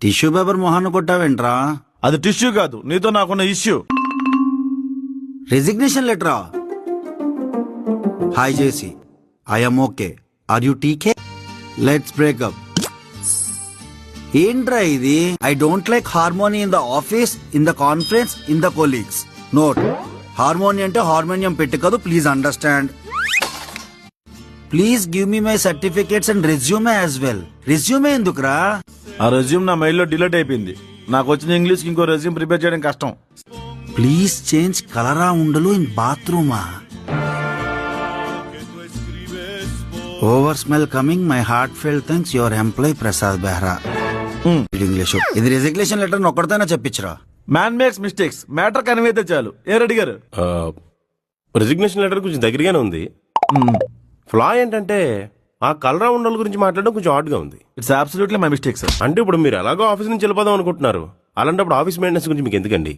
Tissue paper మొహాన్ని కొట్టావేంట్రా? అది tissue కాదు, నీతో నాకున్న ఇష్యూ. రెసిగ్నేషన్ లెటరా? Hi J C, I'm okay, are you టీకే? Let's breakup. ఏంట్రా ఇది? I don't like harmony in the office, in the conference, in the colleagues. Note, harmony అంటే హార్మోనియం పెట్టి కాదు, please understand. Please give me my certificates and resume as well. Resume ఎందుకురా? ఆ resume నా మెయిల్లో delete అయిపోయింది. నాకు వచ్చిన ఇంగ్లీష్ కి ఇంకో రెజ్యూమ్ ప్రిపేర్ చేయడం కష్టం. ప్లీజ్ చేంజ్ కలరా ఉండలు ఇన్ బాత్రూమా. Over smell coming, my heart fell thanks, your employee Prasad Behra. English ఇది రెసిగ్నేషన్ లెటర్ ఒక్కడితేనా చెప్పించరా? Man makes mistakes, matter convey చాలు. ఏ రెడ్డి గారు, రెసిగ్నేషన్ లెటర్ కొంచెం దగ్గరగానే ఉంది. ఫ్లా ఏంటంటే ఆ కలరా ఉండల గురించి మాట్లాడడం కొంచెం ఆడ్గా ఉంది. It's absolutely my mistake sir. అంటే ఇప్పుడు మీరు ఎలాగో ఆఫీస్ నుంచి వెళ్ళిపోదాం అనుకుంటున్నారు, అలాంటప్పుడు ఆఫీస్ మెయింటెనెన్స్ గురించి మీకు ఎందుకండి?